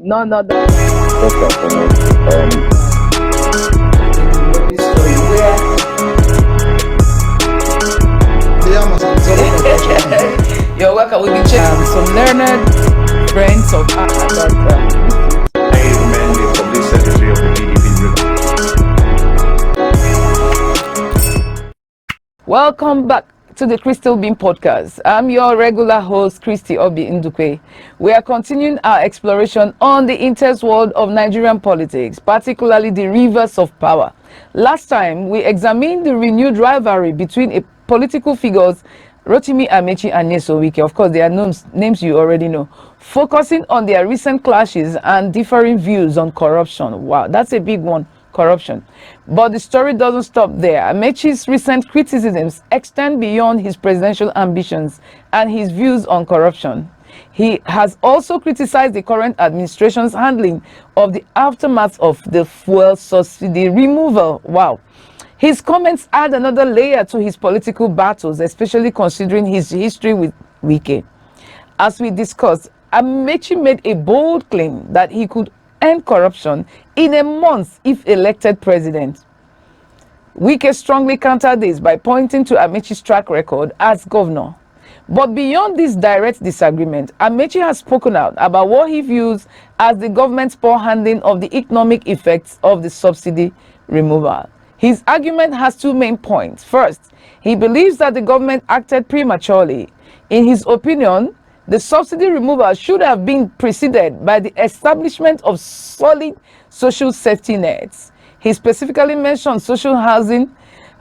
No, no, that. You're welcome. We'll be checking some learned friends of ours that Amen. The public secretary of the PDP River. welcome back to the Crystal Beam Podcast. I'm your regular host, Christy Obi Ndukwe. We are continuing our exploration on the intense world of Nigerian politics, particularly the rivers of power. Last time, we examined the renewed rivalry between political figures Rotimi, Amaechi, and Wike. Of course, they are names you already know. Focusing on their recent clashes and differing views on corruption. Wow, that's a big one. Corruption. But the story doesn't stop there. Amaechi's recent criticisms extend beyond his presidential ambitions and his views on corruption. He has also criticized the current administration's handling of the aftermath of the fuel subsidy removal. Wow. His comments add another layer to his political battles, especially considering his history with Wike. As we discussed, Amaechi made a bold claim that he could end corruption in a month if elected president. Wike strongly countered this by pointing to Amaechi's track record as governor. But beyond this direct disagreement, Amaechi has spoken out about what he views as the government's poor handling of the economic effects of the subsidy removal. His argument has two main points. First, he believes that the government acted prematurely. In his opinion, the subsidy removal should have been preceded by the establishment of solid social safety nets. He specifically mentioned social housing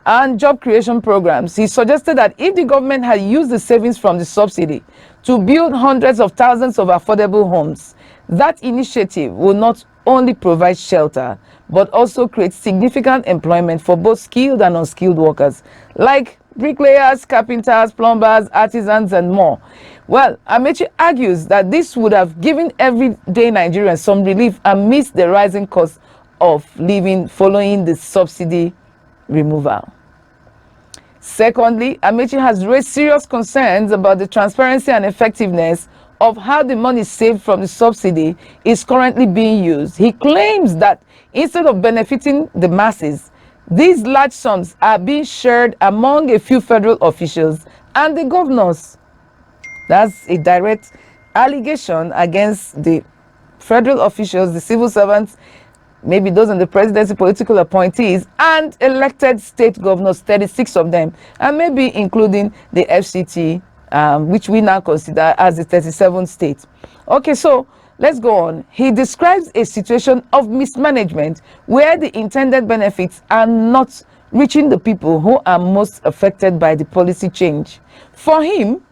and job creation programs. He suggested that if the government had used the savings from the subsidy to build hundreds of thousands of affordable homes, that initiative would not only provide shelter, but also create significant employment for both skilled and unskilled workers, like bricklayers, carpenters, plumbers, artisans, and more. Well, Amaechi argues that this would have given everyday Nigerians some relief amidst the rising cost of living following the subsidy removal. Secondly, Amaechi has raised serious concerns about the transparency and effectiveness of how the money saved from the subsidy is currently being used. He claims that instead of benefiting the masses, these large sums are being shared among a few federal officials and the governors. That's a direct allegation against the federal officials, the civil servants, maybe those in the presidency, political appointees, and elected state governors, 36 of them, and maybe including the FCT, which we now consider as the 37th state. Okay, so let's go on. He describes a situation of mismanagement where the intended benefits are not reaching the people who are most affected by the policy change. For him,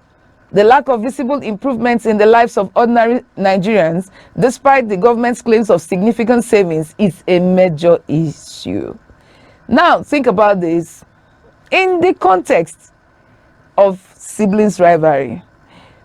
the lack of visible improvements in the lives of ordinary Nigerians, despite the government's claims of significant savings, is a major issue. Now, think about this in the context of siblings rivalry.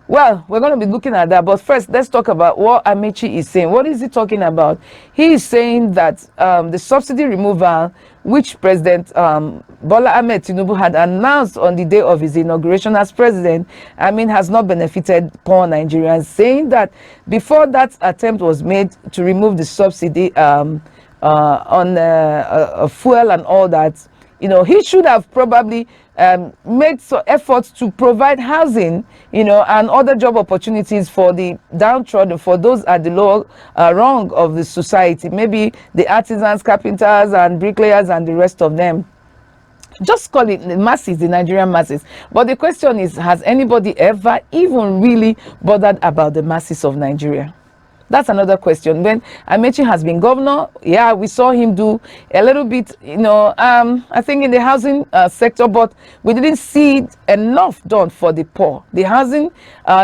Well, we're going to be looking at that, but first, let's talk about what Amaechi is saying. What is he talking about? He is saying that the subsidy removal, which President Bola Ahmed Tinubu had announced on the day of his inauguration as president, has not benefited poor Nigerians, saying that before that attempt was made to remove the subsidy on fuel and all that, he should have probably made some efforts to provide housing, and other job opportunities for the downtrodden, for those at the lower rung of the society, maybe the artisans, carpenters, and bricklayers, and the rest of them. Just call it the masses, the Nigerian masses. But the question is, has anybody ever even really bothered about the masses of Nigeria? That's another question. When Amaechi has been governor, yeah, we saw him do a little bit, I think in the housing sector, but we didn't see enough done for the poor. The housing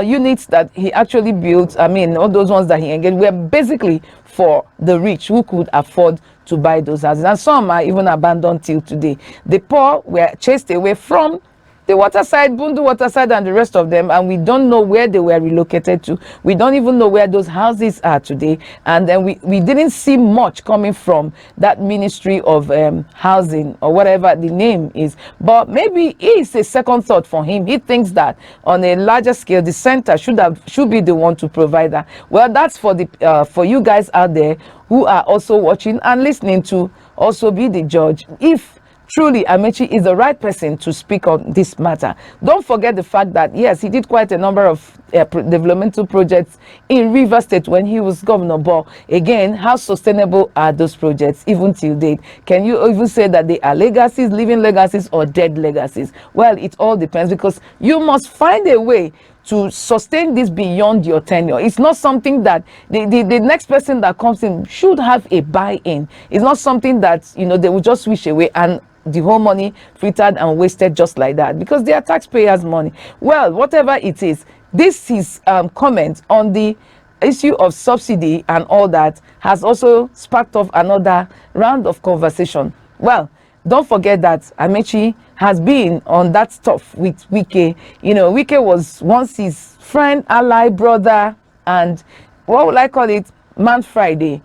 units that he actually built, all those ones that he engaged, were basically for the rich who could afford to buy those houses. And some are even abandoned till today. The poor were chased away from the Waterside, Bundu Waterside, and the rest of them, and we don't know where they were relocated to. We don't even know where those houses are today. And then we didn't see much coming from that Ministry of Housing, or whatever the name is. But maybe it's a second thought for him. He thinks that on a larger scale, the center should be the one to provide that. Well, that's for the for you guys out there who are also watching and listening to also be the judge. If truly Amaechi is the right person to speak on this matter. Don't forget the fact that yes, he did quite a number of developmental projects in Rivers State when he was governor, but again, how sustainable are those projects even till date? Can you even say that they are legacies, living legacies, or dead legacies? Well, it all depends, because you must find a way to sustain this beyond your tenure. It's not something that the next person that comes in should have a buy-in. It's not something that, you know, they will just wish away and the whole money frittered and wasted just like that, because they are taxpayers' money. Well, whatever it is, this is comment on the issue of subsidy and all that has also sparked off another round of conversation. Well, don't forget that Amaechi has been on that stuff with Wike. You know, Wike was once his friend, ally, brother, and what would I call it? Man Friday.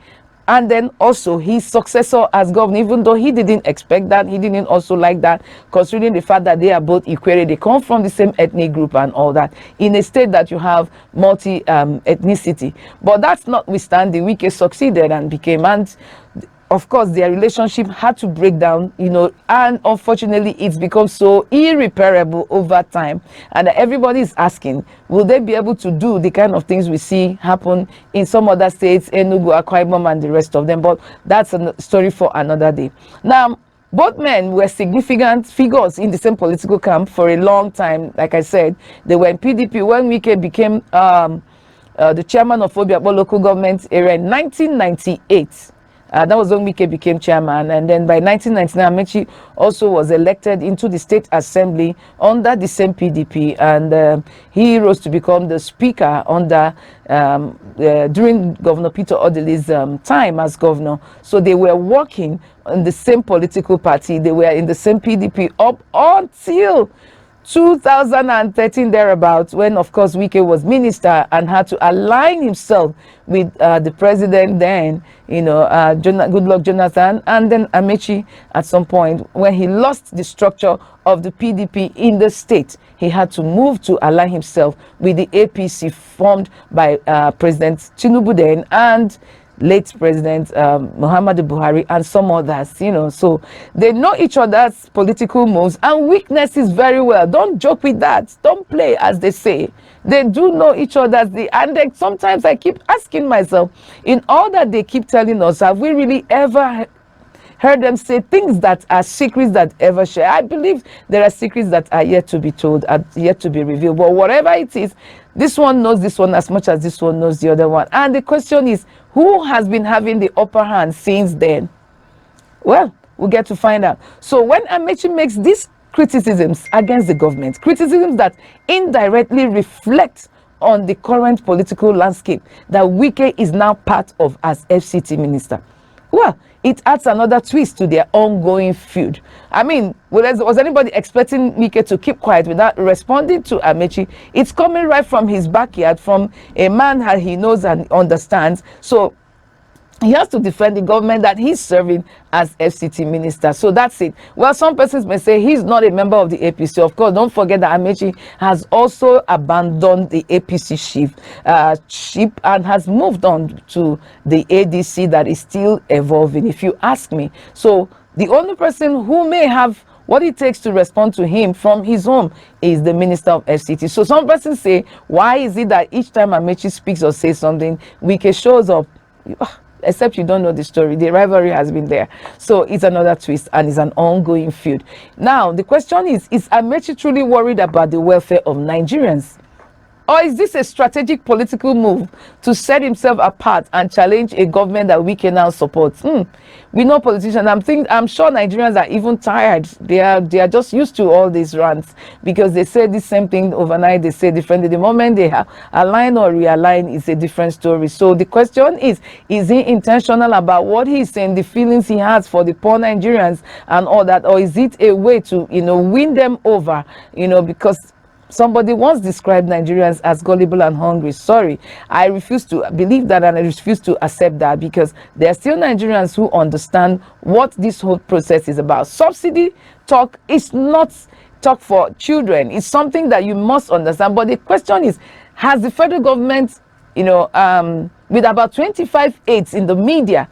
And then also his successor as governor, even though he didn't expect that, he didn't also like that, considering the fact that they are both Ikwere, they come from the same ethnic group and all that, in a state that you have multi-ethnicity. But that's notwithstanding, Wike succeeded and became, and of course their relationship had to break down, you know, and unfortunately it's become so irreparable over time, and everybody is asking, will they be able to do the kind of things we see happen in some other states, Enugu, Akwa Ibom, and the rest of them? But that's a story for another day. Now, both men were significant figures in the same political camp for a long time. Like I said, they were in PDP when Wike became the chairman of Obiakpo local government area in 1998. That was when Wike became chairman, and then by 1999, Amaechi also was elected into the State Assembly under the same PDP, and he rose to become the speaker under during Governor Peter Odili's time as governor. So they were working in the same political party. They were in the same PDP up until 2013 thereabouts, when of course Wike was minister and had to align himself with the president then, you know, Goodluck Jonathan, and then Amaechi at some point when he lost the structure of the PDP in the state. He had to move to align himself with the APC formed by President Tinubu then and late President Muhammadu Buhari and some others, you know. So they know each other's political moves and weaknesses very well. Don't joke with that. Don't play, as they say. They do know each other's, and then sometimes I keep asking myself, in all that they keep telling us, have we really ever heard them say things that are secrets that ever share? I believe there are secrets that are yet to be told, are yet to be revealed. But whatever it is, this one knows this one as much as this one knows the other one. And the question is, who has been having the upper hand since then? Well, we'll get to find out. So when Amaechi makes these criticisms against the government, criticisms that indirectly reflect on the current political landscape that Wike is now part of as FCT minister, well, it adds another twist to their ongoing feud. I mean, was anybody expecting Wike to keep quiet without responding to Amaechi? It's coming right from his backyard, from a man that he knows and understands. So he has to defend the government that he's serving as FCT minister. So that's it. Well, some persons may say he's not a member of the APC. Of course, don't forget that Amaechi has also abandoned the APC ship and has moved on to the ADC that is still evolving, if you ask me. So the only person who may have what it takes to respond to him from his home is the Minister of FCT. So some persons say, why is it that each time Amaechi speaks or says something, Wike shows up? Except you don't know the story. The rivalry has been there. So it's another twist and it's an ongoing feud. Now, the question is Amaechi truly worried about the welfare of Nigerians? Or is this a strategic political move to set himself apart and challenge a government that we can now support? We know politicians. I'm sure Nigerians are even tired. They are just used to all these rants because they say the same thing overnight. They say differently. The moment they align or realign, is a different story. So the question is he intentional about what he's saying, the feelings he has for the poor Nigerians and all that, or is it a way to win them over? Because somebody once described Nigerians as gullible and hungry. Sorry, I refuse to believe that, and I refuse to accept that, because there are still Nigerians who understand what this whole process is about. Subsidy talk is not talk for children. It's something that you must understand. But the question is, has the federal government, with about 25 aides in the media,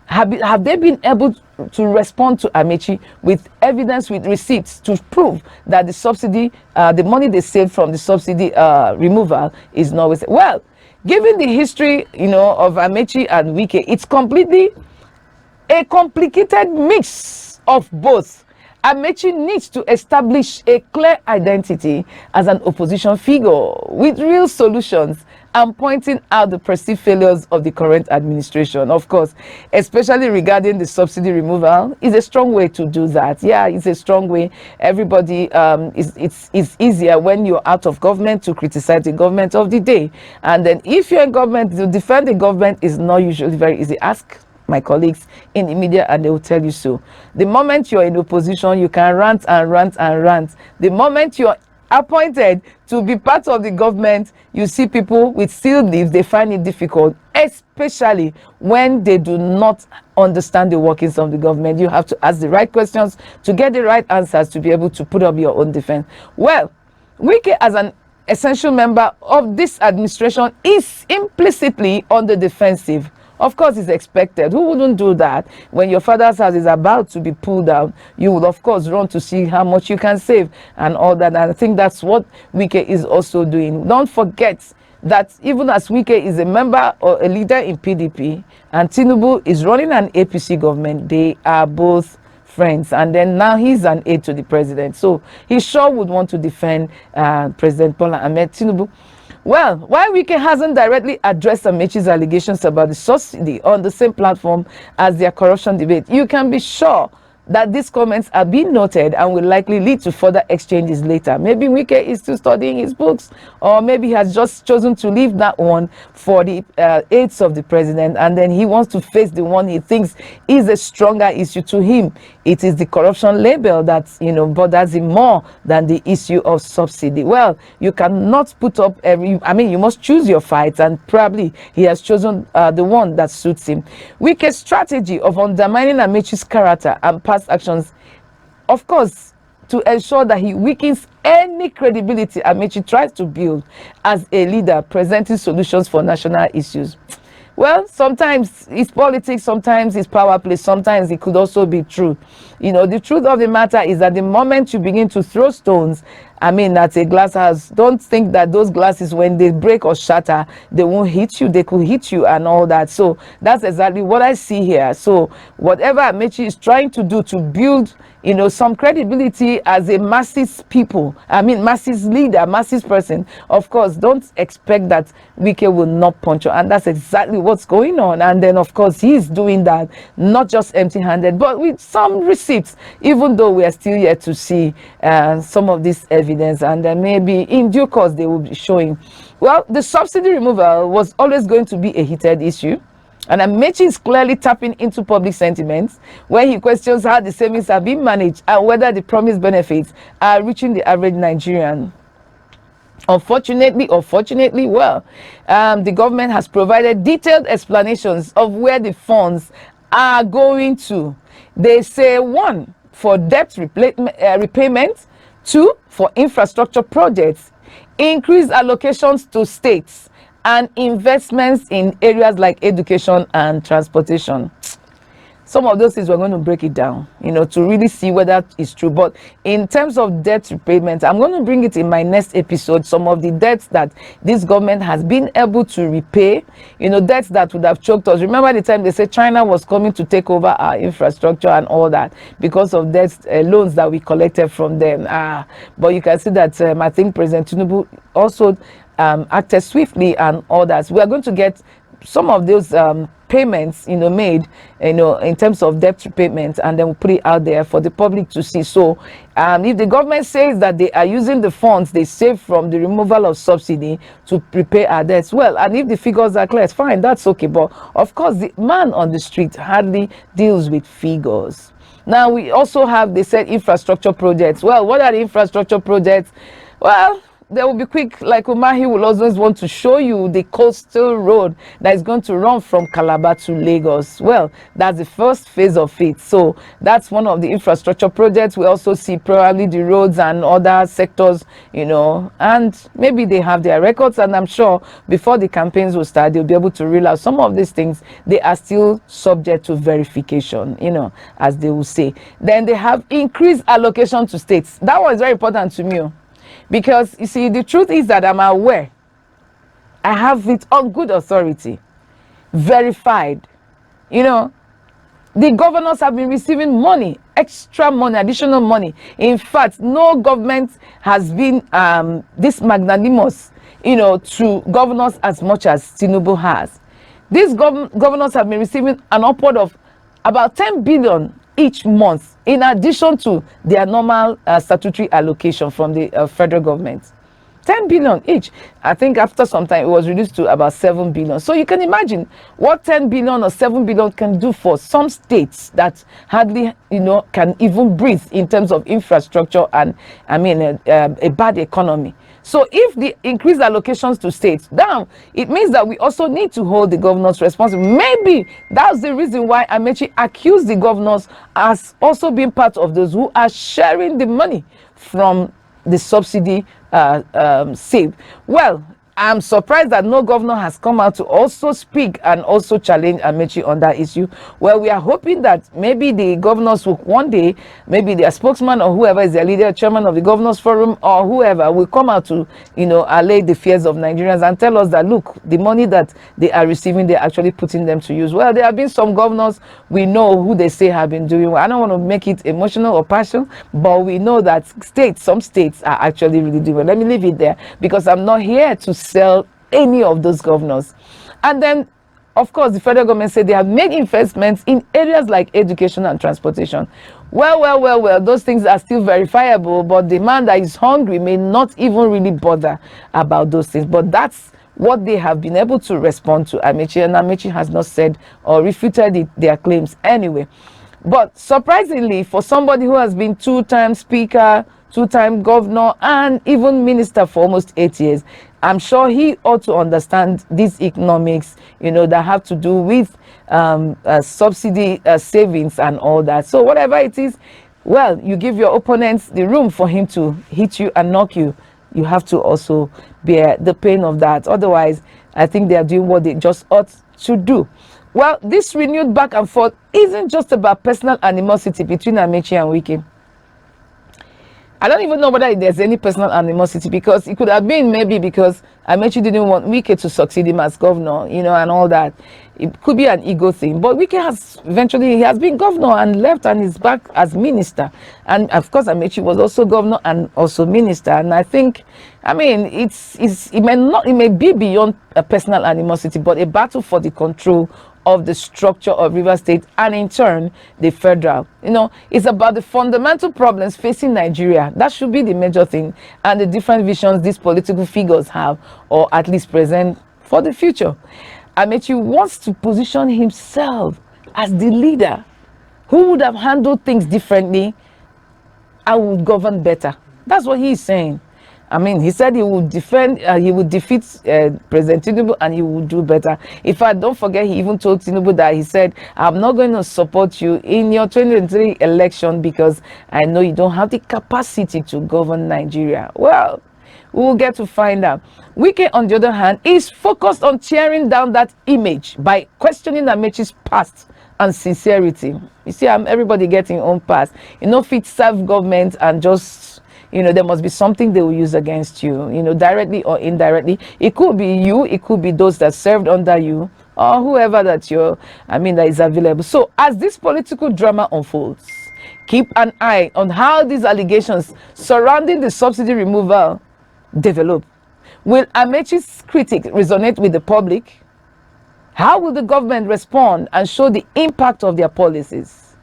have they been able to respond to Amaechi with evidence, with receipts to prove that the subsidy, the money they saved from the subsidy removal is not wasted? Well, given the history, of Amaechi and Wike, it's completely a complicated mix of both. Amaechi needs to establish a clear identity as an opposition figure with real solutions and pointing out the perceived failures of the current administration. Of course, especially regarding the subsidy removal, is a strong way to do that. Yeah, it's a strong way. Everybody, it's easier when you're out of government to criticize the government of the day. And then if you're in government, to defend the government is not usually very easy. Ask my colleagues in the media and they will tell you so. The moment you're in opposition, you can rant and rant and rant. The moment you're appointed to be part of the government, you see people with sealed lips, they find it difficult, especially when they do not understand the workings of the government. You have to ask the right questions to get the right answers to be able to put up your own defense. Well, Wike, as an essential member of this administration, is implicitly on the defensive. Of course, it's expected. Who wouldn't do that? When your father's house is about to be pulled down, you would, of course, run to see how much you can save and all that. And I think that's what Wike is also doing. Don't forget that even as Wike is a member or a leader in PDP and Tinubu is running an APC government, they are both friends. And then now he's an aide to the president. So he sure would want to defend President Bola Ahmed Tinubu. Well, while Wike hasn't directly addressed Amaechi's allegations about the subsidy on the same platform as their corruption debate, you can be sure that these comments are being noted and will likely lead to further exchanges later. Maybe Wike is still studying his books, or maybe he has just chosen to leave that one for the aides of the president, and then he wants to face the one he thinks is a stronger issue to him. It is the corruption label that bothers him more than the issue of subsidy. Well, you cannot put up you must choose your fights, and probably he has chosen the one that suits him. Wike's strategy of undermining Amaechi's character and past actions, of course, to ensure that he weakens any credibility Amaechi tries to build as a leader presenting solutions for national issues. Well, sometimes it's politics, sometimes it's power play, sometimes it could also be true. The truth of the matter is that the moment you begin to throw stones, at a glass house, don't think that those glasses, when they break or shatter, they won't hit you. They could hit you and all that. So that's exactly what I see here. So whatever Amaechi is trying to do to build, some credibility as a masses leader, masses person, of course, don't expect that Wike will not punch you. And that's exactly what's going on. And then, of course, he's doing that, not just empty-handed, but with some receipts, even though we are still yet to see some of this evidence. And then maybe in due course, they will be showing. Well, the subsidy removal was always going to be a heated issue. And Amaechi is clearly tapping into public sentiments when he questions how the savings are being managed and whether the promised benefits are reaching the average Nigerian. Unfortunately or fortunately, the government has provided detailed explanations of where the funds are going to. They say 1, for debt repayment, 2, for infrastructure projects, increased allocations to states, and investments in areas like education and transportation. some of those things we're going to break it down, to really see whether it's true. But in terms of debt repayment, I'm going to bring it in my next episode, some of the debts that this government has been able to repay, debts that would have choked us. Remember the time they said China was coming to take over our infrastructure and all that because of debts, loans that we collected from them. But you can see that I think President Tinubu also acted swiftly and all that. We are going to get some of those payments made in terms of debt repayment, and then we'll put it out there for the public to see. So if the government says that they are using the funds they save from the removal of subsidy to prepay our debts, well, and if the figures are clear, it's fine, that's okay. But of course the man on the street hardly deals with figures. Now we also have, they said, infrastructure projects. Well, what are the infrastructure projects? Well, they will be quick. Like Umahi will always want to show you the coastal road that is going to run from Calabar to Lagos. Well, that's the first phase of it. So that's one of the infrastructure projects. We also see probably the roads and other sectors, and maybe they have their records, and I'm sure before the campaigns will start, they'll be able to realize some of these things, they are still subject to verification, as they will say. Then they have increased allocation to states. That was very important to me. Because you see, the truth is that I'm aware, I have it on good authority, verified. The governors have been receiving money, extra money, additional money. In fact, no government has been this magnanimous, to governors as much as Tinubu has. These governors have been receiving an upward of about 10 billion each month, in addition to their normal statutory allocation from the federal government. 10 billion each. I think after some time it was reduced to about 7 billion. So you can imagine what 10 billion or 7 billion can do for some states that hardly can even breathe in terms of infrastructure and a bad economy. So if the increased allocations to states down, it means that we also need to hold the governors responsible. Maybe that's the reason why Amaechi accused the governors as also being part of those who are sharing the money from the subsidy saved. Well, I'm surprised that no governor has come out to also speak and also challenge Amaechi on that issue. Well, we are hoping that maybe the governors will one day, maybe their spokesman or whoever is their leader, chairman of the governors forum or whoever will come out to, allay the fears of Nigerians and tell us that, look, the money that they are receiving, they're actually putting them to use. Well, there have been some governors we know who they say have been doing well. I don't want to make it emotional or passionate, but we know that some states are actually really doing well. Let me leave it there because I'm not here to sell any of those governors. And then of course the federal government said they have made investments in areas like education and transportation. Well, those things are still verifiable, but the man that is hungry may not even really bother about those things. But that's what they have been able to respond to Amaechi, and Amaechi has not said or refuted their claims anyway. But surprisingly, for somebody who has been two-time speaker, two-time governor, and even minister for almost 8 years, I'm sure he ought to understand these economics, that have to do with subsidy savings and all that. So whatever it is, well, you give your opponents the room for him to hit you and knock you. You have to also bear the pain of that. Otherwise, I think they are doing what they just ought to do. Well, this renewed back and forth isn't just about personal animosity between Amaechi and Wike. I don't even know whether there's any personal animosity, because it could have been maybe because Amaechi didn't want Wike to succeed him as governor, and all that. It could be an ego thing. But Wike has been governor and left and is back as minister. And of course, Amaechi was also governor and also minister. And I think, it may be beyond a personal animosity, but a battle for the control of the structure of Rivers State and in turn the federal. It's about the fundamental problems facing Nigeria. That should be the major thing, and the different visions these political figures have, or at least present for the future. Amaechi wants to position himself as the leader who would have handled things differently and would govern better. That's what he is saying. He said he would defeat President Tinubu and he would do better. In fact, don't forget, he even told Tinubu that he said, I'm not going to support you in your 2023 election because I know you don't have the capacity to govern Nigeria. Well, we'll get to find out. Wike, on the other hand, is focused on tearing down that image by questioning Amaechi's past and sincerity. You see, everybody getting own pass. You know, fit serve government and just, there must be something they will use against you, directly or indirectly. It could be you, it could be those that served under you, or whoever that that is available. So as this political drama unfolds, keep an eye on how these allegations surrounding the subsidy removal develop. Will Amaechi's critics resonate with the public? How will the government respond and show the impact of their policies?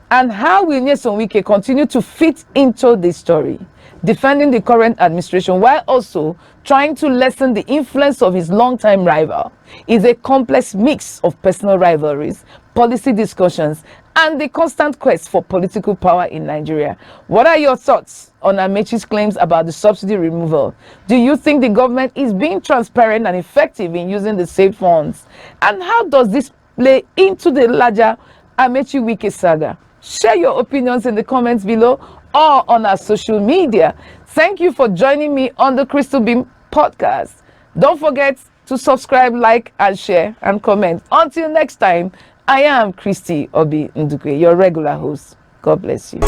And how will Nyesom Wike continue to fit into this story, defending the current administration while also trying to lessen the influence of his longtime rival? Is a complex mix of personal rivalries, policy discussions, and the constant quest for political power in Nigeria. What are your thoughts on Amaechi's claims about the subsidy removal? Do you think the government is being transparent and effective in using the saved funds? And how does this play into the larger Amaechi Wike saga? Share your opinions in the comments below or on our social media. Thank you for joining me on the Crystal Beam podcast. Don't forget to subscribe, like, and share, and comment. Until next time, I am Christy Obi Ndukwe, your regular host. God bless you.